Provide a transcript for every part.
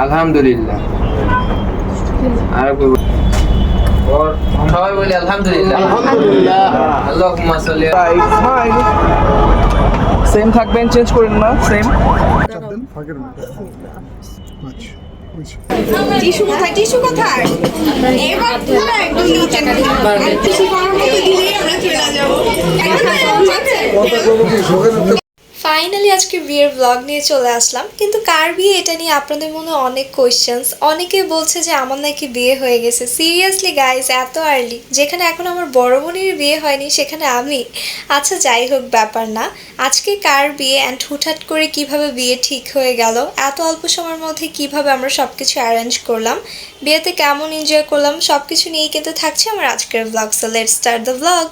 আলহামদুলিল্লাহ। আর और সবাই বলি আলহামদুলিল্লাহ। আলহামদুলিল্লাহ। আল্লাহুম্মা সাল্লি সেম থাকবেন, চেঞ্জ করেন না, সেম। টিস্যু কোথায়? টিস্যু কোথায়? এবার পুরো একদম নিচে টিস্যু করার মতো দিলেই আমরা চলে যাবো। ফাইনালি আজকে বিয়ের ব্লগ নিয়ে চলে আসলাম। কিন্তু কার বিয়ে এটা নিয়ে আপনাদের মনে অনেক কোয়েশ্চেন্স। অনেকে বলছে যে আমার নাকি বিয়ে হয়ে গেছে। সিরিয়াসলি গাইজ, এত আর্লি? যেখানে এখন আমার বড় বোনের বিয়ে হয়নি সেখানে আমি। আচ্ছা যাই হোক, ব্যাপার না। আজকে কার বিয়ে অ্যান্ড হুটহাট করে কিভাবে বিয়ে ঠিক হয়ে গেল, এত অল্প সময়ের মধ্যে কিভাবে আমরা সব কিছু অ্যারেঞ্জ করলাম, বিয়েতে কেমন এনজয় করলাম, সব কিছু নিয়েই কিন্তু থাকছে আমার আজকের blog. So let's start the blog.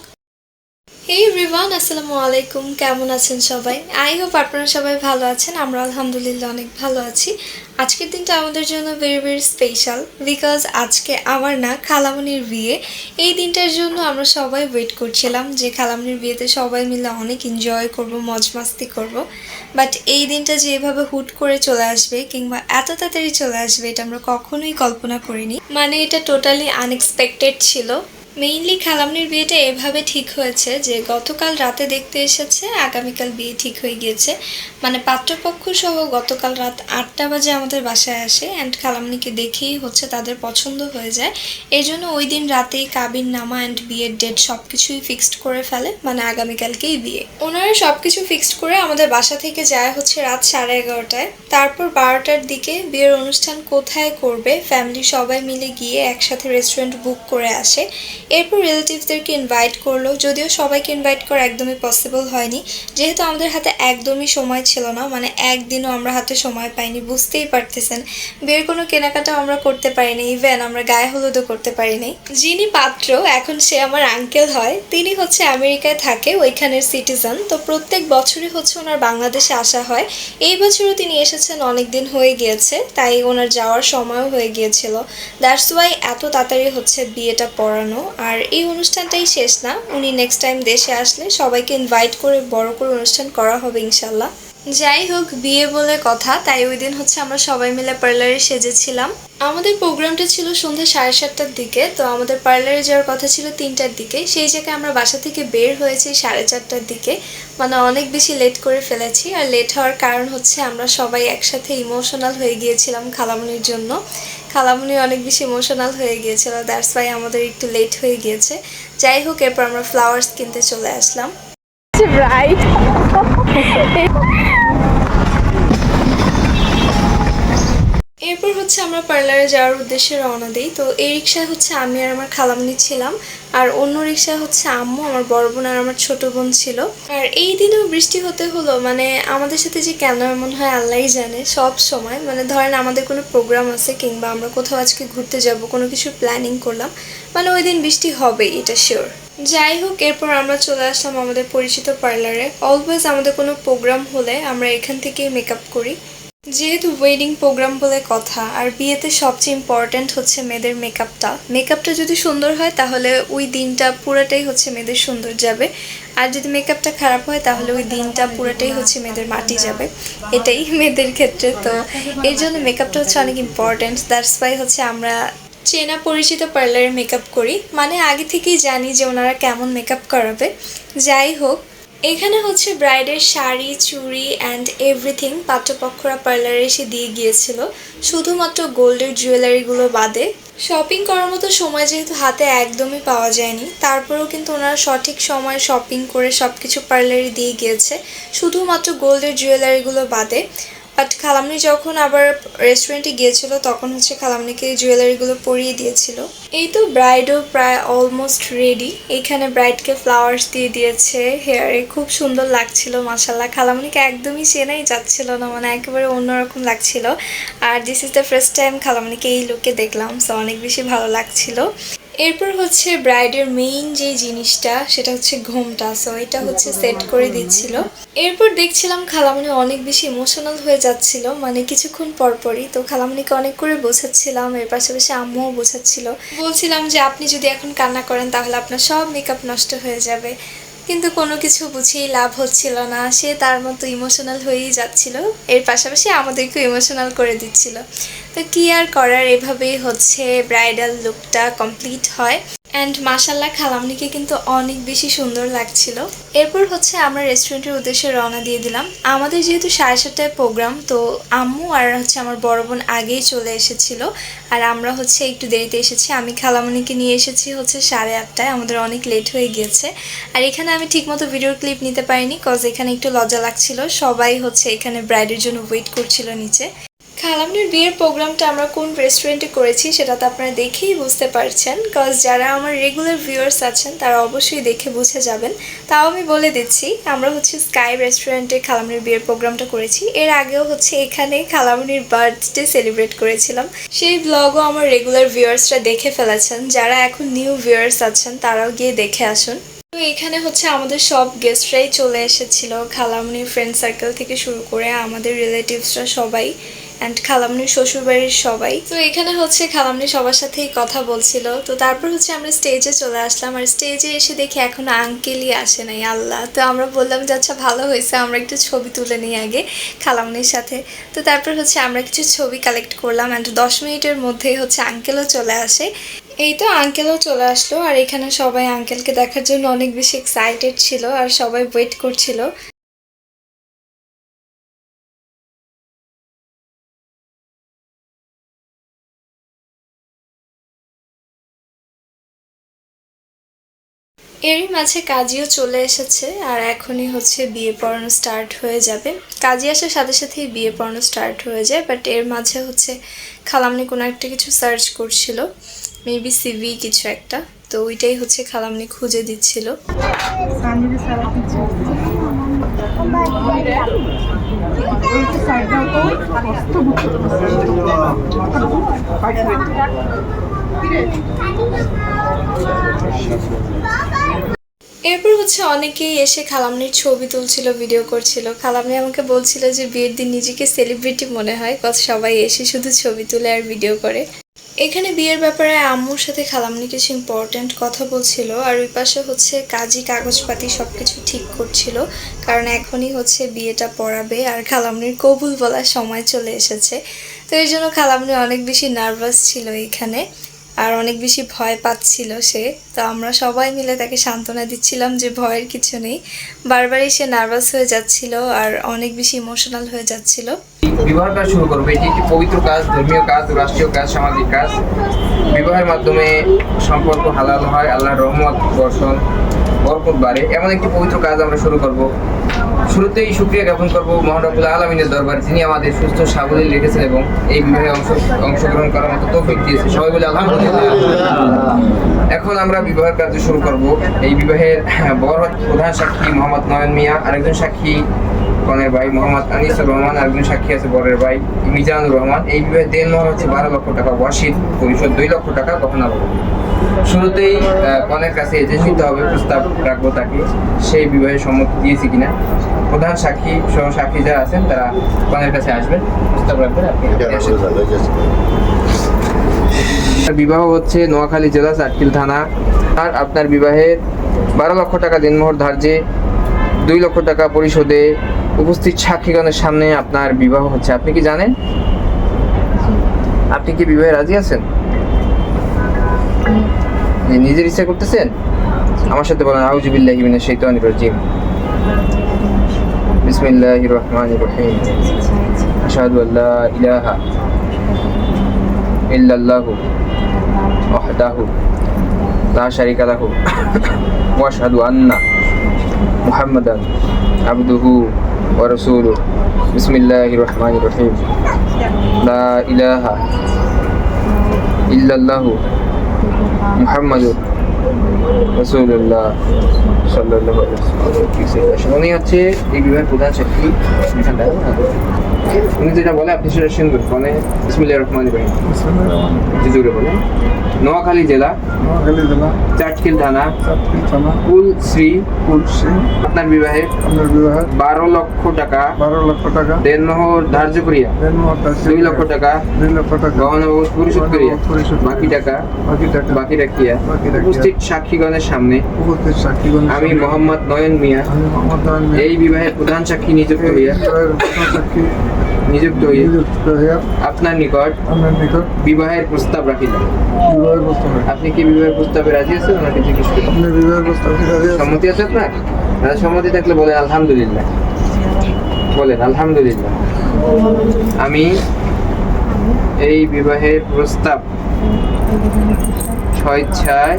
এই এভরিওয়ান, আসসালামু আলাইকুম। কেমন আছেন সবাই? আই হোপ আপনারা সবাই ভালো আছেন। আমরা আলহামদুলিল্লাহ অনেক ভালো আছি। আজকের দিনটা আমাদের জন্য ভেরি ভেরি স্পেশাল, বিকজ আজকে আমার না খালামণির বিয়ে। এই দিনটার জন্য আমরা সবাই ওয়েট করছিলাম যে খালামণির বিয়েতে সবাই মিলে অনেক এনজয় করব, মজ মাস্তি করব। বাট এই দিনটা যে এভাবে হুট করে চলে আসবে কিংবা এত তাড়াতাড়ি চলে আসবে এটা আমরা কখনোই কল্পনা করিনি। মানে এটা টোটালি আনএক্সপেক্টেড ছিল। মেইনলি খালামনির বিয়েটা এভাবে ঠিক হয়েছে যে গতকাল রাতে দেখতে এসেছে, আগামীকাল বিয়ে ঠিক হয়ে গিয়েছে। মানে পাত্রপক্ষ সহ গতকাল রাত 8টা বাজে আমাদের বাসায় আসে অ্যান্ড খালামনিকে দেখেই হচ্ছে তাদের পছন্দ হয়ে যায়। এই জন্য ওই দিন রাতেই কাবিন নামা অ্যান্ড বিয়ের ডেট সব কিছুই ফিক্সড করে ফেলে, মানে আগামীকালকেই বিয়ে। ওনারা সব কিছু ফিক্সড করে আমাদের বাসা থেকে যায় হচ্ছে রাত 11:30টায়। তারপর 12টার দিকে বিয়ের অনুষ্ঠান কোথায় করবে ফ্যামিলি সবাই মিলে গিয়ে একসাথে রেস্টুরেন্ট বুক করে আসে। এরপর রিলেটিভসদেরকে ইনভাইট করলো, যদিও সবাইকে ইনভাইট করা একদমই পসিবল হয়নি, যেহেতু আমাদের হাতে একদমই সময় ছিল না। মানে একদিনও আমরা হাতে সময় পাইনি, বুঝতেই পারতেছেন। বিয়ের কোনো কেনাকাটাও আমরা করতে পারিনি, ইভেন আমরা গায়ে হলুদও করতে পারিনি। যিনি পাত্র, এখন সে আমার আঙ্কেল হয়, তিনি হচ্ছে আমেরিকায় থাকে, ওইখানের সিটিজেন। তো প্রত্যেক বছরই হচ্ছে ওনার বাংলাদেশে আসা হয়। এই বছরও তিনি এসেছেন, অনেক দিন হয়ে গিয়েছে, তাই ওনার যাওয়ার সময়ও হয়ে গিয়েছিল। দ্যাটস ওয়াই এত তাড়াতাড়ি হচ্ছে বিয়েটা পড়ানো। আর এই অনুষ্ঠানটাই শেষ না, উনি নেক্সট টাইম দেশে আসলে সবাইকে ইনভাইট করে বড় করে অনুষ্ঠান করা হবে ইনশাল্লাহ। যাই হোক, বিয়ে বলে কথা, তাই ওই দিন হচ্ছে আমরা সবাই মিলে পার্লারে সেজেছিলাম। আমাদের প্রোগ্রামটা ছিল সন্ধ্যা 7:30টার দিকে, তো আমাদের পার্লারে যাওয়ার কথা ছিল 3টার দিকে। সেই জায়গায় আমরা বাসা থেকে বের হয়েছি 4:30টার দিকে, মানে অনেক বেশি লেট করে ফেলেছি। আর লেট হওয়ার কারণ হচ্ছে আমরা সবাই একসাথে ইমোশনাল হয়ে গিয়েছিলাম খালামণির জন্য। খালামণি অনেক বেশি ইমোশনাল হয়ে গিয়েছিল, দ্যাটস ওয়াই আমাদের একটু লেট হয়ে গিয়েছে। যাই হোক, এরপর আমরা ফ্লাওয়ার্স কিনতে চলে আসলাম। রাইট। এরপর হচ্ছে আমরা পার্লারে যাওয়ার উদ্দেশ্যে রওনা দিই। তো এই রিক্সায় হচ্ছে আমি আর আমার খালামণি ছিলাম, আর অন্য রিক্সায় হচ্ছে আম্মু, আমার বড় বোন আর আমার ছোট বোন ছিল। আর এই দিনেও বৃষ্টি হতে হলো, মানে আমাদের সাথে যে কেন এমন হয় আল্লাহই জানে। সব সময় মানে ধরেন আমাদের কোনো প্রোগ্রাম আছে কিংবা আমরা কোথাও আজকে ঘুরতে যাব, কোনো কিছু প্ল্যানিং করলাম, মানে ওই দিন বৃষ্টি হবেই, এটা শিওর। যাই হোক, এরপর আমরা চলে আসলাম আমাদের পরিচিত পার্লারে। অলওয়েজ আমাদের কোনো প্রোগ্রাম হলে আমরা এখান থেকেই মেকআপ করি, যেহেতু ওয়েডিং প্রোগ্রাম বলে কথা। আর বিয়েতে সবচেয়ে ইম্পর্ট্যান্ট হচ্ছে মেয়েদের মেকআপটা। মেকআপটা যদি সুন্দর হয় তাহলে ওই দিনটা পুরোটাই হচ্ছে মেয়েদের সুন্দর যাবে, আর যদি মেকআপটা খারাপ হয় তাহলে ওই দিনটা পুরোটাই হচ্ছে মেয়েদের মাটি যাবে, এটাই মেয়েদের ক্ষেত্রে। তো এই জন্য মেকআপটা হচ্ছে অনেক ইম্পর্ট্যান্ট। দ্যাটস ওয়াই হচ্ছে আমরা চেনা পরিচিত পার্লারে মেকআপ করি, মানে আগে থেকেই জানি যে ওনারা কেমন মেকআপ করাবে। যাই হোক, এখানে হচ্ছে ব্রাইডের শাড়ি, চুড়ি অ্যান্ড এভরিথিং পাত্রপক্ষরা পার্লারে এসে দিয়ে গিয়েছিল, শুধুমাত্র গোল্ডের জুয়েলারিগুলো বাদে। শপিং করার মতো সময় যেহেতু হাতে একদমই পাওয়া যায়নি, তারপরেও কিন্তু ওনারা সঠিক সময় শপিং করে সব কিছু পার্লারে দিয়ে গিয়েছে, শুধুমাত্র গোল্ডের জুয়েলারিগুলো বাদে। বাট খালামনি যখন আবার রেস্টুরেন্টে গিয়েছিল তখন হচ্ছে খালামনিকে জুয়েলারিগুলো পরিয়ে দিয়েছিল। এই তো ব্রাইডও প্রায় অলমোস্ট রেডি। এখানে ব্রাইডকে ফ্লাওয়ার্স দিয়ে দিয়েছে হেয়ারে, খুব সুন্দর লাগছিল মাশাল্লাহ। খালামনিকে একদমই চেনাই যাচ্ছিল না, মানে একেবারে অন্যরকম লাগছিল। আর this is the first time খালামনিকে এই লুকে দেখলাম, সো অনেক বেশি ভালো লাগছিল। এরপর হচ্ছে ব্রাইডের মেইন যে জিনিসটা সেটা হচ্ছে ঘোমটা, সো এটা হচ্ছে সেট করে দিচ্ছিল। এরপর দেখছিলাম খালামণি অনেক বেশি ইমোশনাল হয়ে যাচ্ছিল, মানে কিছুক্ষণ পরপরই। তো খালামণিকে অনেক করে বোঝাচ্ছিলাম, এর পাশাপাশি আম্মুও বোঝাচ্ছিল। বলছিলাম যে আপনি যদি এখন কান্না করেন তাহলে আপনার সব মেকআপ নষ্ট হয়ে যাবে। কিন্তু কোনো কিছু বুঝেই লাভ হচ্ছিল না, সে তার মতো ইমোশনাল হয়েই যাচ্ছিল, এর পাশাপাশি আমাদেরকেও ইমোশনাল করে দিচ্ছিল। তো কি আর করার, এভাবেই হচ্ছে ব্রাইডাল লুকটা কমপ্লিট হয়। অ্যান্ড মাশাল্লাহ খালামনিকে কিন্তু অনেক বেশি সুন্দর লাগছিল। এরপর হচ্ছে আমরা রেস্টুরেন্টের উদ্দেশ্যে রওনা দিয়ে দিলাম। আমাদের যেহেতু 7:30টায় প্রোগ্রাম, তো আম্মু আর হচ্ছে আমার বড় বোন আগেই চলে এসেছিল, আর আমরা হচ্ছে একটু দেরিতে এসেছি। আমি খালামনিকে নিয়ে এসেছি হচ্ছে 8:30টায়, আমাদের অনেক লেট হয়ে গিয়েছে। আর এখানে আমি ঠিকমতো ভিডিওর ক্লিপ নিতে পারিনি, কজ এখানে একটু লজ্জা লাগছিল। সবাই হচ্ছে এখানে ব্রাইডের জন্য ওয়েট করছিল নিচে। খালামনির বিয়ের প্রোগ্রামটা আমরা কোন রেস্টুরেন্টে করেছি সেটা তো আপনারা দেখেই বুঝতে পারছেন, কজ যারা আমার রেগুলার ভিউয়ার্স আছেন তারা অবশ্যই দেখে বুঝে যাবেন। তাও আমি বলে দিচ্ছি, আমরা হচ্ছে স্কাই রেস্টুরেন্টে খালামনির বিয়ের প্রোগ্রামটা করেছি। এর আগেও হচ্ছে এখানে খালামনির বার্থডে সেলিব্রেট করেছিলাম, সেই ব্লগও আমার রেগুলার ভিউয়ার্সরা দেখে ফেলেছেন। যারা এখন নিউ ভিউয়ার্স আছেন তারাও গিয়ে দেখে আসুন। তো এখানে হচ্ছে আমাদের সব গেস্টরাই চলে এসেছিল, খালামনির ফ্রেন্ড সার্কেল থেকে শুরু করে আমাদের রিলেটিভসরা সবাই, অ্যান্ড খালামনির শ্বশুরবাড়ির সবাই। তো এখানে হচ্ছে খালামনি সবার সাথেই কথা বলছিল। তো তারপর হচ্ছে আমরা স্টেজে চলে আসলাম, আর স্টেজে এসে দেখি এখনো আঙ্কেলই আসে নাই, আল্লাহ। তো আমরা বললাম যে আচ্ছা ভালো হয়েছে, আমরা একটু ছবি তুলে নিই আগে খালামনির সাথে। তো তারপর হচ্ছে আমরা কিছু ছবি কালেক্ট করলাম, অ্যান্ড 10 মিনিটের মধ্যেই হচ্ছে আঙ্কেলও চলে আসে। এই তো আঙ্কেলও চলে আসলো, আর এখানে সবাই আঙ্কেলকে দেখার জন্য অনেক বেশি এক্সাইটেড ছিল, আর সবাই ওয়েট করছিল। এরই মাঝে কাজীও চলে এসেছে, আর এখনই হচ্ছে বিয়ে পড়ানো স্টার্ট হয়ে যাবে। কাজী আসার সাথে সাথেই বিয়ে পড়ানো স্টার্ট হয়ে যায়, বাট এর মাঝে হচ্ছে খালামনি কোনো একটা কিছু সার্চ করছিল, মেবি সিভি কিছু একটা, তো ওইটাই হচ্ছে খালামনি খুঁজে দিচ্ছিল। এরপর হচ্ছে অনেকেই এসে খালামনির ছবি তুলছিল, ভিডিও করছিল। খালামনি আমাকে বলছিল যে বিয়ের দিন নিজেকে সেলিব্রিটি মনে হয়, কত সবাই এসে শুধু ছবি তুলে আর ভিডিও করে। এখানে বিয়ের ব্যাপারে আম্মুর সাথে খালামনি কিছু ইম্পর্ট্যান্ট কথা বলছিল, আর ওই পাশে হচ্ছে কাজী কাগজপাতি সব কিছু ঠিক করছিল, কারণ এখনই হচ্ছে বিয়েটা পড়াবে আর খালামনির কবুল বলার সময় চলে এসেছে। তো এই জন্য খালামনি অনেক বেশি নার্ভাস ছিল এখানে, আর অনেক বেশি ভয় পাচ্ছিল সে। তো আমরা সবাই মিলে তাকে সান্ত্বনা দিচ্ছিলাম যে ভয়ের কিছু নেই। বারবারই সে নার্ভাস হয়ে যাচ্ছিল আর অনেক বেশি ইমোশনাল হয়ে যাচ্ছিল। বিবাহ কাজ শুরু করবো, এটি একটি পবিত্র কাজ, ধর্মীয় কাজ, রাষ্ট্রীয় কাজ, সামাজিক কাজ। বিবাহের মাধ্যমে সম্পর্ক হালাল হয়, আল্লাহর রহমত বর্ষণ বরকত বাড়ে, এমন একটি পবিত্র কাজ আমরা শুরু করব। শুরুতেই শুকরিয়া জ্ঞাপন করবো মহান রব্বুল আলামিনের দরবারে, যিনি আমাদের সুস্থ সাবলীল রেখেছেন এবং এই বিবাহে অংশগ্রহণ করার মতো তৌফিক দিয়েছে। সবাই বলে আলহামদুলিল্লাহ। এখন আমরা বিবাহের কাজ শুরু করব। এই বিবাহের বর প্রধান সাক্ষী মোহাম্মদ নয়ন মিয়া, আরেকজন সাক্ষী কনের ভাই মোহাম্মদ আনিসুর রহমান, আরেকজন সাক্ষী আছে বরের ভাই মিজানুর রহমান। এই বিবাহের দেনমোহর হচ্ছে 12 লক্ষ টাকা, ওয়াসিদ পরিশোধ 2 লক্ষ টাকা গহনা বাবদ। শুরুতেই কনের কাছে এজেন্ট নিতে হবে, প্রস্তাব রাখবো তাকে সেই বিবাহে সম্মতি দিয়েছে কিনা। প্রধান সাক্ষী সহ সাক্ষী যারা আছেন তারা কনের কাছে আসবেন, প্রস্তাব রাখবেন। বিবাহ হচ্ছে নোয়াখালী জেলা চাটখিল থানা। আর আপনার বিবাহের 12 লক্ষ টাকা দেনমোহর ধার্যে, 2 লক্ষ টাকা পরিশোধে উপস্থিত সাক্ষীগণের সামনে আপনার বিবাহ হচ্ছে। আপনি কি জানেন? আপনি কি বিবাহে রাজি আছেন? নিজের ইচ্ছা করতেছেন? আমার সাথে বলেন আউযু বিল্লাহি মিনাশ শাইতানির রাজিম। বিসমিল্লাহির রহমানির রহিম। আশহাদু আল্লা ইলাহা ইল্লাল্লাহু ওয়াহদাহু লা শারীকা লাহু ওয়া আশহাদু আন্না মুহাম্মাদান আবদুহু ওয়া রাসূলুহু। বিসমিল্লাহির রহমানির রহিম। লা ইলাহা ইল্লাল্লাহু মুহাম্মাদুর রাসূলুল্লাহ সাল্লাল্লাহু আলাইহি ওয়াসাল্লাম। উনি হচ্ছে এই বিবাহের প্রধান সাক্ষী। উনি যেটা বলে আপনি সেটা শুনবেন। মানে বিসমিল্লাহির রহমানির রহিম। একটু জোরে বলেন। নোয়াখালী জেলা, নোয়াখালী জেলা, চাটখিল থানা, চাঁদপুর থানা, কুলশ্রী, কুলসি, আপনার বিবাহের আপনার বিবাহের 12 লক্ষ টাকা 12 লক্ষ টাকা, দেনমোহর ধার্য করিয়া দেন মহাত্মা 2 লক্ষ টাকা 2 লক্ষ টাকা, গহনা বাবদ পরিশোধ করিয়া পরিশোধ করিয়া, বাকি টাকা বাকি টাকা বাকি রাখিয়া বাকি রাখিয়া উপস্থিত সাক্ষীগণের সামনে উপস্থিত সাক্ষীগণ আমি মোহাম্মদ নয়ন মিয়া আমি মোহাম্মদ নয়ন মিয়া এই বিবাহের প্রধান সাক্ষী নিযুক্ত হইয়া সাক্ষী নিযুক্ত হইয়া নিযুক্ত হইয়া আপনার নিকট আপনার নিকট বিবাহের প্রস্তাব রাখিলাম। বিবাহের প্রস্তাবে আপনি কি বিবাহের প্রস্তাবে রাজি আছেন? ওনাকে জিজ্ঞেস করুন। আপনি বিবাহের প্রস্তাবে রাজি আছেন? সম্মতি আছে আপনার? সম্মতি থাকলে বলেন আলহামদুলিল্লাহ। বলেন আলহামদুলিল্লাহ। আমি এই বিবাহের প্রস্তাব স্বেচ্ছায়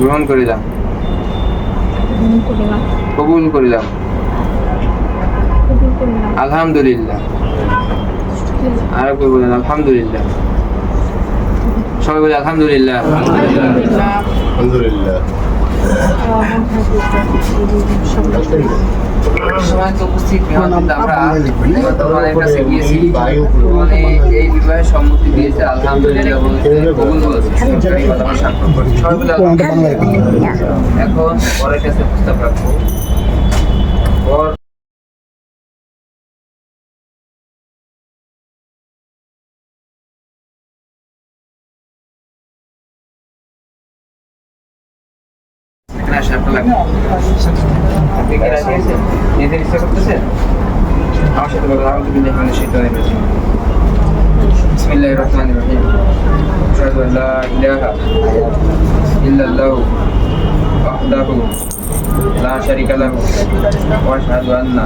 গ্রহণ করিলাম, কবুল করিলাম। আলহামদুলিল্লাহ। আর কেউ বলেন আলহামদুলিল্লাহ। সবাই বলে আলহামদুলিল্লাহ। আলহামদুলিল্লাহ। সময় তো উপস্থিত মেহমানবৃন্দ, আমরা ওনাদের কাছে গিয়েছি, উনি এই বিবাহে সম্মতি দিয়েছে, আলহামদুলিল্লাহ বলেছে, কবুল বলেছে। সবাই বলে আলহামদুলিল্লাহ। এখন পরের কাছে প্রস্তাব রাখবো। পর এখানে আসেন, আপনার লাগবে। আপনি কি রাজি আছেন? নিজের ইচ্ছা করতেছেন? আমার সাথে বলেন আউযুবিল্লাহি মিনাশ শাইতানির রাজিম। বিসমিল্লাহির রহমানির রহিম। আশহাদু আল লা ইলাহা ইল্লাল্লাহু ওয়াহদাহু লা শারীকা লাহু ওয়া আশহাদু আন্না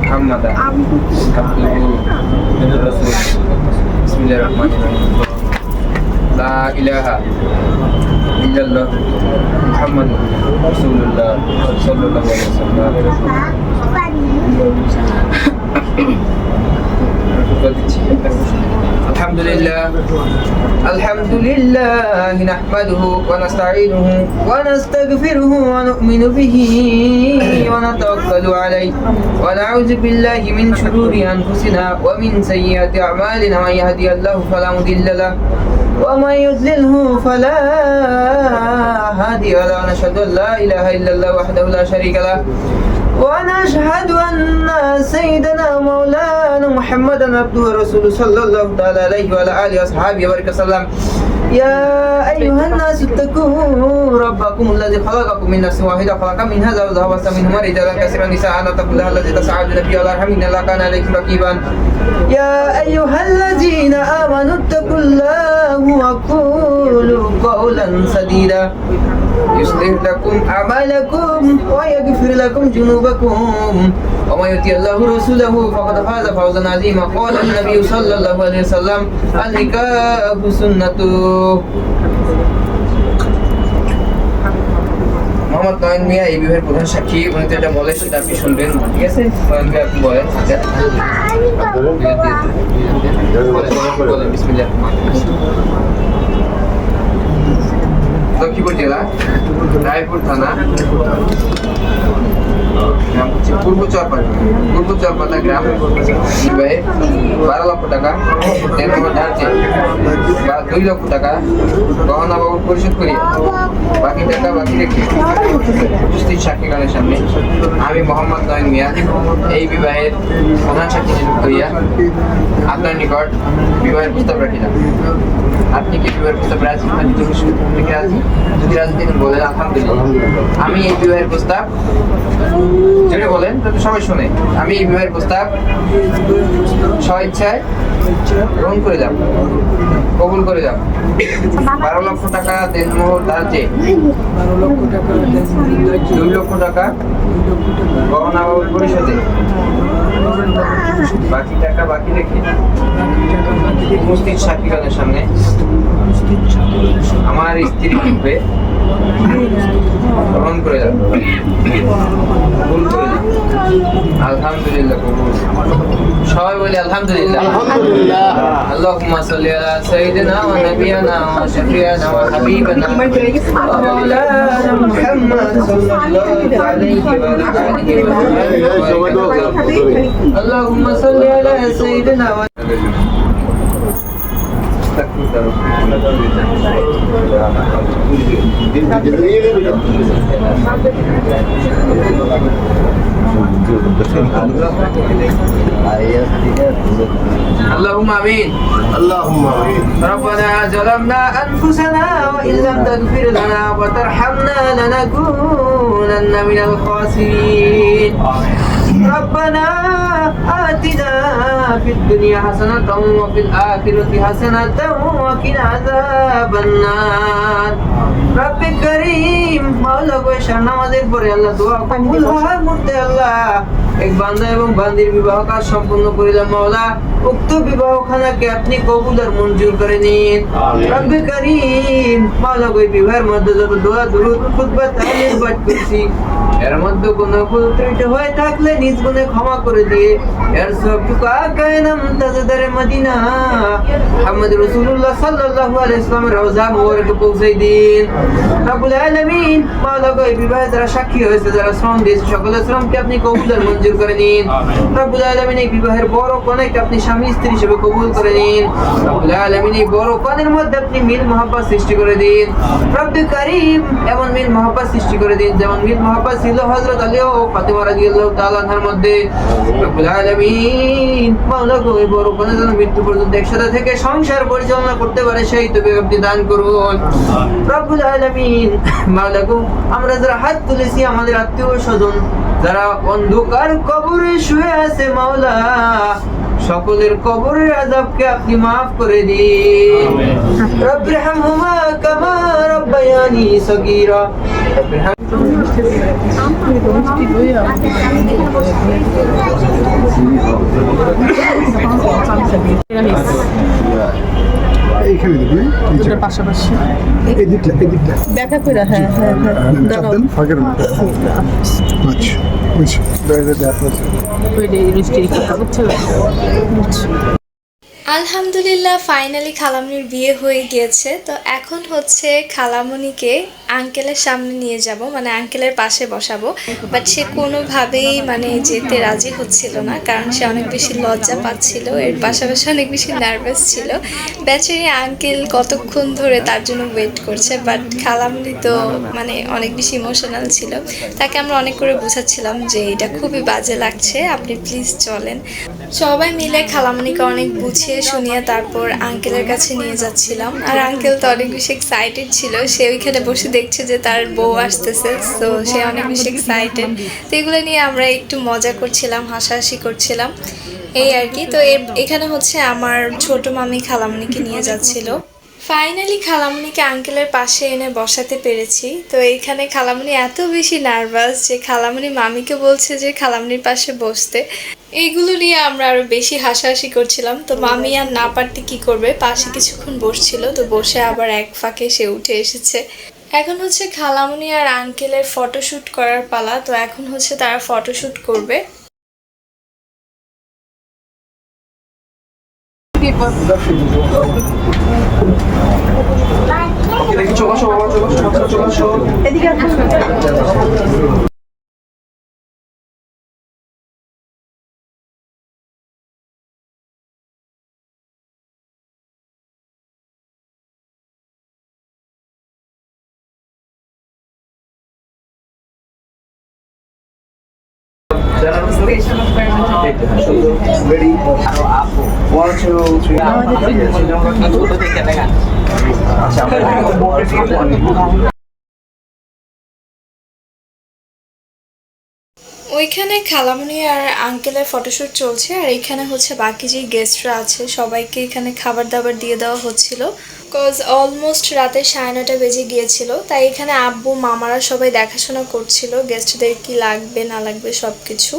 মুহাম্মাদান আবদুহু ওয়া রাসূলুহু। বিসমিল্লাহির রহমানির রহিম। লা ইলাহা ইল্লাল্লাহ মুহাম্মাদুর রাসূলুল্লাহ সাল্লাল্লাহু আলাইহি ওয়াসাল্লাম। আলহামদুলিল্লাহ। আলহামদুলিল্লাহ নাহমাদুহু ওয়া নাস্তাঈনুহু ওয়া নাস্তাগফিরুহু ওয়া নু'মিনু বিহি ওয়া নাতাওয়াক্কালু আলাইহি ওয়া নাউযু বিল্লাহি মিন শুরুরি আনফুসিনা ওয়া মিন সাইয়্যাতি আ'মালিনা মান ইয়াহদিহিল্লাহু ফালা মুদিল্লা লাহু ومن يضلله فلا هادي له ونشهد ان لا اله الا الله وحده لا شريك له ونشهد ان سيدنا مولانا محمدا عبده ورسوله صلى الله تعالى عليه وعلى اله واصحابه وبارك وسلم. يا ايها الناس اتقوا ربكم الذي خلقكم من نفس واحده خلق منها زوجها وبث منهما رجالا كثيرا نساء واتقوا الله الذي تساءلون به والارحام ان الله كان عليكم رقيبا. يا ايها الذين امنوا اتقوا الله وقولوا قولا سديدا يصلح لكم اعمالكم ويغفر لكم ذنوبكم ومن يطع الله ورسوله فقد فاز فوزا عظيما. قال النبي صلى الله عليه وسلم النكاح سنة. মোহাম্মদ নয়ন মিয়া এই বিবাহের প্রধান সাক্ষী। উনি তো এটা বলে সেটা আপনি শুনবেন, ঠিক আছে? নয়ন মিয়া আপনি বলেন। বলেন বিসমিল্লাহ। লক্ষ্মীপুর জেলা, রায়পুর থানা, গ্রাম হচ্ছে পূর্ব চরপাতা গ্রাম। বিবাহে 12 লক্ষ টাকা দেনমোহর ধার্যে 2 লক্ষ টাকা গহনা বাবদ পরিশোধ করিয়া বাকি টাকা বাকি রেখে উপস্থিত সাক্ষীগণের সামনে আমি মোহাম্মদ নয়ন মিয়া এই বিবাহের প্রধান সাক্ষী নিযুক্ত হইয়া আপনার নিকট বিবাহের প্রস্তাব রাখিলাম। আপনি কি বিবাহের প্রস্তাব রাজি? রাজি? যদি রাজি তিনি বলেন আলহামদুলিল্লাহ। আমি এই বিবাহের প্রস্তাব, যদি বলেন তাহলে সবাই শুনে, আমি এই বিবাহের প্রস্তাব স্বেচ্ছায় গ্রহণ করিলাম, কবুল করিলাম। 12 লক্ষ টাকা দেনমোহর ধার্যে 2 লক্ষ টাকা গহনা বাবদ পরিশোধে বাকি টাকা বাকি রেখে উপস্থিত সাক্ষীগণের সামনে আমার স্ত্রী রূপে গ্রহণ করে যান, কবুল করে যান। আলহামদুলিল্লাহ কবুল। সবাই বলি আলহামদুলিল্লাহ। আলহামদুলিল্লাহ। আল্লাহুম্মা সাল্লি আলা সাইয়্যিদিনা ওয়া নাবিয়িনা ওয়া শাফিঈনা ওয়া হাবিবিনা ওয়া মাওলানা মুহাম্মদ সাল্লাল্লাহু আলাইহি ওয়া আলিহি ওয়া সাহবিহি। আল্লাহুম্মা সাল্লি আলা সাইয়্যিদিনা ওয়া اللهم امين. اللهم آمين. ربنا ظلمنا انفسنا وان لم تغفر لنا وترحمنا لنكونن من الخاسرين. ربنا آتنا في الدنيا حسنة وفي الآخرة حسنة وقنا عذاب النار. رب করিম মাওলা গো নামাজের পরে আল্লাহ দোয়া কবুল হওয়ার মধ্যে আল্লাহ এক বান্দা এবং বান্দির বিবাহ কাজ সম্পন্ন করিলাম মাওলা, উক্ত বিবাহখানাকে আপনি কবুল আর মঞ্জুর করে নিন। রব করিম মাওলা গো বিবাহের মধ্যে যত দোয়া দুরূদ খুতবা তাহলিল পাঠ করছি এর মধ্যে কোনো ভুল ত্রুটি হয়ে থাকলে নিজ গুণে ক্ষমা করে দিয়ে এর সবটুকু আকায়ে নাম তাজদারে মদিনা মুহাম্মদ রাসূলুল্লাহ সাল্লাল্লাহু আলাইহি ওয়াসাল্লামের রওজা মুবারকে পৌঁছে দিন। রব্বুল আলামিন মাওলা গো বিবাহে যারা সাক্ষী হয়েছে, যারা শ্রম দিয়েছে, সকলের শ্রমকে আপনি কবুল আর মঞ্জুর করে নিন। রব্বুল আলামিন এই বিবাহের বড় কনেকে আপনি স্বামী স্ত্রী হিসেবে কবুল করে নিন। রব্বুল আলামিন এই বড় কনের মধ্যে আপনি মিল মহব্বত সৃষ্টি করে দিন। রব্ব করিম এমন মিল মহব্বত সৃষ্টি করে দিন যেমন মিল মহব্বত ছিল হযরত আলী ও ফাতিমা রাদিয়াল্লাহু তাআলা আনহার মধ্যে। রব্বুল আলামিন মাওলা গো এই বড় কনে যেন মৃত্যু পর্যন্ত একসাথে থেকে সংসার পরিচালনা করতে পারে সেই তৌফিক আপনি দান করুন। রব্বুল আলামিন মাওলা গো আমরা যারা হাত তুলেছি আমাদের আত্মীয় স্বজন যারা অন্ধকার কবরে শুয়ে আছে মাওলা, সকলের কবরের আযাবকে আপনি মাফ করে দিন। রব্বিরহামহুমা কামা রাব্বায়ানি সগীরা। এইখানে দিবি দুটোর পাশাপাশি এদিকটা দেখা করে। হ্যাঁ হ্যাঁ হ্যাঁ দাঁড়াও। চাপেন ফাঁকের মধ্যে। আচ্ছা বুঝছি আলহামদুলিল্লাহ ফাইনালি খালামনির বিয়ে হয়ে গিয়েছে। তো এখন হচ্ছে খালামণিকে আঙ্কেলের সামনে নিয়ে যাব, মানে আঙ্কেলের পাশে বসাবো। বাট সে কোনোভাবেই মানে যেতে রাজি হচ্ছিল না, কারণ সে অনেক বেশি লজ্জা পাচ্ছিল, এর পাশাপাশি অনেক বেশি নার্ভাস ছিল। বেচারি আঙ্কেল কতক্ষণ ধরে তার জন্য ওয়েট করছে, বাট খালামণি তো মানে অনেক বেশি ইমোশনাল ছিল। তাকে আমরা অনেক করে বোঝাচ্ছিলাম যে এটা খুবই বাজে লাগছে, আপনি প্লিজ চলেন। সবাই মিলে খালামণিকে অনেক বুঝিয়ে শুনিয়ে তারপর আঙ্কেলের কাছে নিয়ে যাচ্ছিলাম। আর আঙ্কেল তো অনেক বেশি এক্সাইটেড ছিল, সে ওইখানে বসে দেখছে যে তার বউ আসতেছে, তো সে অনেক বেশি এক্সাইটেড। তো এগুলো নিয়ে আমরা একটু মজা করছিলাম, হাসাহাসি করছিলাম, এই আর কি। তো এখানে হচ্ছে আমার ছোট মামি খালামণিকে নিয়ে যাচ্ছিল। ফাইনালি খালামণিকে আঙ্কেলের পাশে এনে বসাতে পেরেছি। তো এইখানে খালামণি এত বেশি নার্ভাস যে খালামণি মামিকে বলছে যে খালামণির পাশে বসতে। এইগুলো নিয়ে আমরা আরো বেশি হাসাহাসি করছিলাম। তো মামি আর না পারতে কি করবে, পাশে কিছুক্ষণ বসছিল, তো বসে আবার এক ফাঁকে সে উঠে এসেছে। এখন হচ্ছে খালামণি আর আঙ্কেলের ফটোশুট করার পালা। তো এখন হচ্ছে তারা ফটোশুট করবে। Ready? One, two, three. ওইখানে খালামণি আর আঙ্কেলের ফটোশ্যুট চলছে, আর এখানে হচ্ছে বাকি যে গেস্টরা আছে সবাইকে এখানে খাবার দাবার দিয়ে দেওয়া হচ্ছিল। কজ অলমোস্ট রাতে 9:30 বেজে গিয়েছিল, তাই এখানে আব্বু মামারা সবাই দেখাশোনা করছিল গেস্টদের কি লাগবে না লাগবে সব কিছু।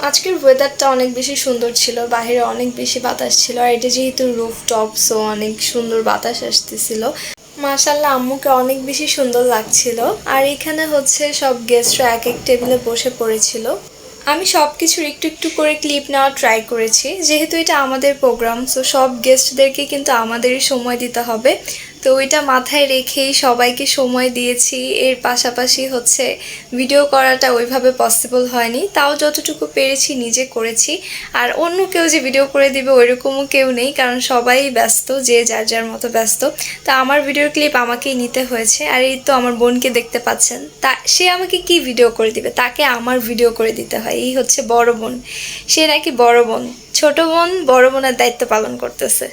আজকের ওয়েদারটা অনেক বেশি সুন্দর ছিল, বাইরে অনেক বেশি বাতাস ছিল, আর এটা যেহেতু রুফটপ, সো অনেক সুন্দর বাতাস আসতেছিল। মাশাল্লাহ আম্মুকে অনেক বেশি সুন্দর লাগছিল। আর এখানে হচ্ছে সব গেস্টরা এক এক টেবিলে বসে পড়েছিল। আমি সব কিছুর একটু একটু করে ক্লিপ নেওয়ার ট্রাই করেছি, যেহেতু এটা আমাদের প্রোগ্রাম, সো সব গেস্টদেরকে কিন্তু আমাদেরই সময় দিতে হবে। তো ওইটা মাথায় রেখেই সবাইকে সময় দিয়েছি। এর পাশাপাশি হচ্ছে ভিডিও করাটা ওইভাবে পসিবল হয়নি, তাও যতটুকু পেরেছি নিজে করেছি। আর অন্য কেউ যে ভিডিও করে দিবে ওইরকমও কেউ নেই, কারণ সবাই ব্যস্ত, যে যার যার মতো ব্যস্ত। তা আমার ভিডিওর ক্লিপ আমাকেই নিতে হয়েছে। আর এই তো আমার বোনকে দেখতে পাচ্ছেন, তা সে আমাকে কি ভিডিও করে দিবে, তাকে আমার ভিডিও করে দিতে হয়। এই হচ্ছে বড় বোন, সে নাকি বড় বোন, ছোট বোন বড় বোনের দায়িত্ব পালন করতেছে।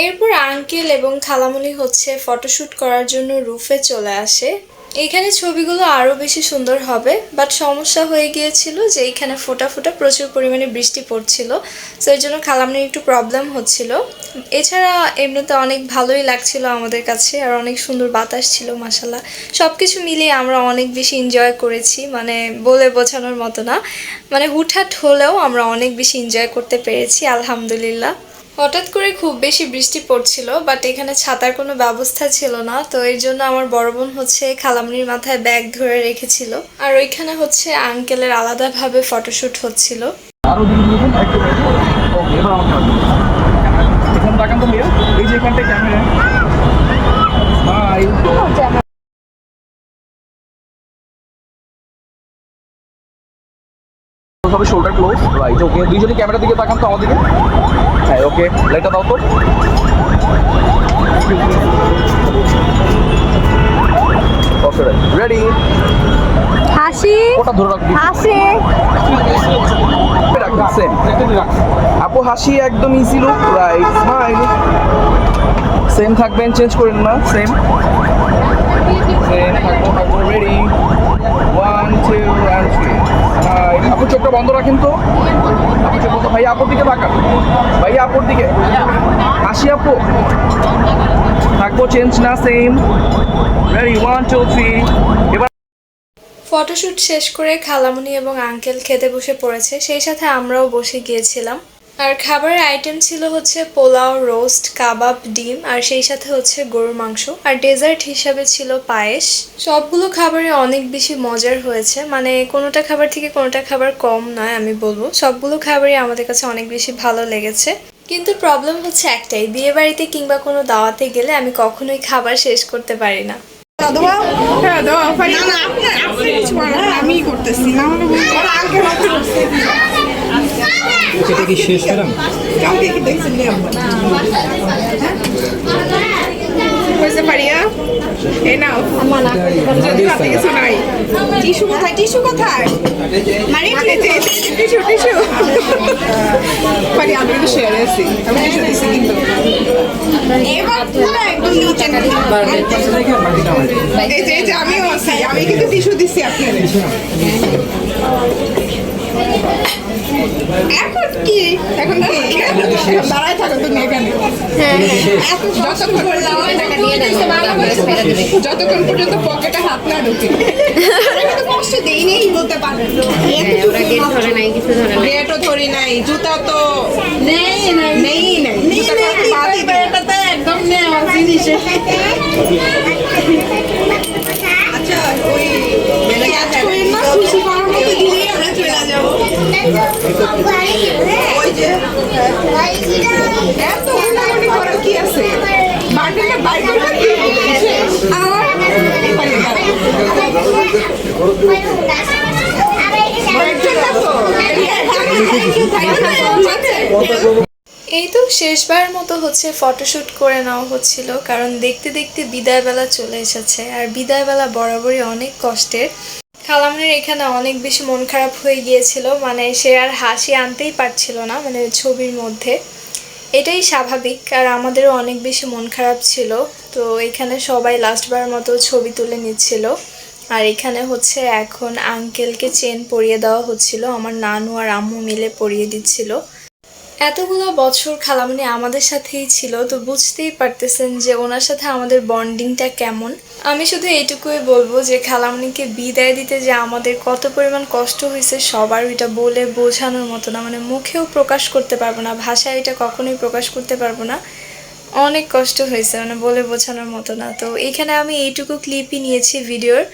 এরপর আঙ্কেল এবং খালামুনি হচ্ছে ফটোশ্যুট করার জন্য রুফে চলে আসে। এখানে ছবিগুলো আরও বেশি সুন্দর হবে, বাট সমস্যা হয়ে গিয়েছিল যে এইখানে ফোটা ফোটা প্রচুর পরিমাণে বৃষ্টি পড়ছিল, সো এর জন্য খালামনির একটু প্রবলেম হচ্ছিল। এছাড়া এমনিতে অনেক ভালোই লাগছিল আমাদের কাছে, আর অনেক সুন্দর বাতাস ছিল মাশাল্লাহ। সব কিছু মিলিয়ে আমরা অনেক বেশি এনজয় করেছি, মানে বলে বোঝানোর মতো না, মানে হুটহাট হলেও আমরা অনেক বেশি এনজয় করতে পেরেছি আলহামদুলিল্লাহ। হঠাৎ করে খুব বেশি বৃষ্টি পড়ছিল, বাট এখানে ছাতার কোনো ব্যবস্থা ছিল না, তো এর জন্য আমার বড় বোন হচ্ছে খালামনির মাথায় ব্যাগ ধরে রেখেছিল। আর ওইখানে হচ্ছে আঙ্কেলের আলাদাভাবে ফটোশ্যুট হচ্ছিল। হবে শোল্ডার ক্লোজ, রাইট, ওকে। দুইজনই ক্যামেরার দিকে তাকান তো আমার দিকে। হ্যাঁ, ওকে, লাইটটা দাও তো। ওকে, রেডি। হাসি ওটা ধরে রাখবি। হাসি সেম আপু, হাসি একদম easy look, right, smile. Same থাকবেন, চেঞ্জ করেন না, সেম সেম থাকবো। Ready, 1 2 and 3। আপু চোখটা বন্ধ রাখেন তো। আপু চোখ বন্ধ। ভাইয়া আপুর দিকে তাকান, ভাইয়া আপুর দিকে। হাসি আপু থাকবো, চেঞ্জ না, সেম। রেডি, 1 2 3। এবার ফটোশ্যুট শেষ করে খালামুনি এবং আঙ্কেল খেতে বসে পড়েছে, সেই সাথে আমরাও বসে গিয়েছিলাম। আর খাবারের আইটেম ছিল হচ্ছে পোলাও, রোস্ট, কাবাব, ডিম, আর সেই সাথে হচ্ছে গরুর মাংস, আর ডেজার্ট হিসাবে ছিল পায়েস। সবগুলো খাবারই অনেক বেশি মজার হয়েছে, মানে কোনোটা খাবার থেকে কোনোটা খাবার কম নয় আমি বলবো, সবগুলো খাবারই আমাদের কাছে অনেক বেশি ভালো লেগেছে। কিন্তু প্রবলেম হচ্ছে একটাই, বিয়ে বাড়িতে কিংবা কোনো দাওয়াতে গেলে আমি কখনোই খাবার শেষ করতে পারি না। আমি করতেছি না, সেটা কি শেষ করলাম? কাউকে কি দেখছেন হয়েছে পারিয়া? এই নাও, যদি হাতে কিছু নাই। টিস্যু কোথায়? টিস্যু কোথায়? মানে টিস্যু টিস্যু পারি, আমি কিন্তু শেয়ারে আছি, আমি টিস্যু দিচ্ছি কিন্তু। এবার পুরো একদম নিচে এই যে আমিও আছি, আমি কিন্তু টিস্যু দিচ্ছি আপনাকে। এখন কি দাঁড়ায় থাকো তুমি এখানে, যতক্ষণ পর্যন্ত পকেটে হাত না ঢুকে। কষ্ট দেই নেই বলতে পারেন, গেটও ধরি নাই, জুতা তো নেই একদম নেওয়া জিনিস। আচ্ছা, ওই খুশি করার মতো দিলেই আমরা চলে যাবো। ওই যে এত উন্নয়ন করার কি আছে, বার্থডে বাইক কি এই তো শেষবার মতো হচ্ছে ফটোশ্যুট করে নেওয়া হচ্ছিল, কারণ দেখতে দেখতে বিদায়বেলা চলে এসেছে, আর বিদায়বেলা বরাবরই অনেক কষ্টের। খালামনির এখানে অনেক বেশি মন খারাপ হয়ে গিয়েছিল, মানে সে আর হাসি আনতেই পারছিল না, মানে ছবির মধ্যে। এটাই স্বাভাবিক, আর আমাদেরও অনেক বেশি মন খারাপ ছিল। তো এখানে সবাই লাস্টবার মতো ছবি তুলে নিচ্ছিল, আর এখানে হচ্ছে এখন আঙ্কেলকে চেন পরিয়ে দেওয়া হচ্ছিল, আমার নানু আর আম্মু মিলে পরিয়ে দিচ্ছিল। এতগুলো বছর খালামণি আমাদের সাথেই ছিল, তো বুঝতেই পারতেছেন যে ওনার সাথে আমাদের বন্ডিংটা কেমন। আমি শুধু এইটুকুই বলবো যে খালামণিকে বিদায় দিতে যে আমাদের কত পরিমাণ কষ্ট হয়েছে সবার, এটা বলে বোঝানোর মতো না, মানে মুখেও প্রকাশ করতে পারবো না, ভাষায় এটা কখনোই প্রকাশ করতে পারবো না। অনেক কষ্ট হয়েছে, মানে বলে বোঝানোর মতো না। তো এখানে আমি এইটুকু ক্লিপই নিয়েছি ভিডিওর,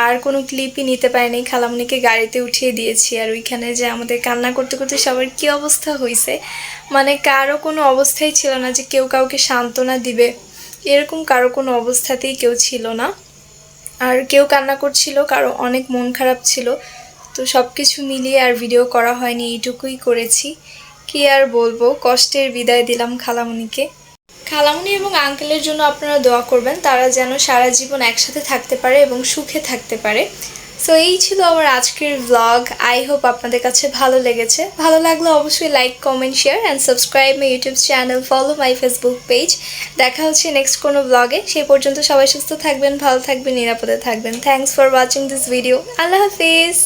আর কোনো ক্লিপই নিতে পারিনি। খালামণিকে গাড়িতে উঠিয়ে দিয়েছি। আর ওইখানে যে আমাদের কান্না করতে করতে সবার কী অবস্থা হয়েছে, মানে কারো কোনো অবস্থাই ছিল না যে কেউ কাউকে সান্ত্বনা দিবে, এরকম কারো কোনো অবস্থাতেই কেউ ছিল না। আর কেউ কান্না করছিল, কারো অনেক মন খারাপ ছিল। তো সব কিছু মিলিয়ে আর ভিডিও করা হয়নি, এইটুকুই করেছি। কি আর বলবো, কষ্টের বিদায় দিলাম খালামণিকে। খালামণি এবং আঙ্কেলের জন্য আপনারা দোয়া করবেন, তারা যেন সারা জীবন একসাথে থাকতে পারে এবং সুখে থাকতে পারে। সো এই ছিল আমার আজকের ব্লগ। আই হোপ আপনাদের কাছে ভালো লেগেছে। ভালো লাগলে অবশ্যই like, comment, share and subscribe my YouTube channel, follow my Facebook page. দেখা হচ্ছে নেক্সট কোনো ব্লগে। সেই পর্যন্ত সবাই সুস্থ থাকবেন, ভালো থাকবেন, নিরাপদে থাকবেন। Thanks for watching this video. Allah Hafiz.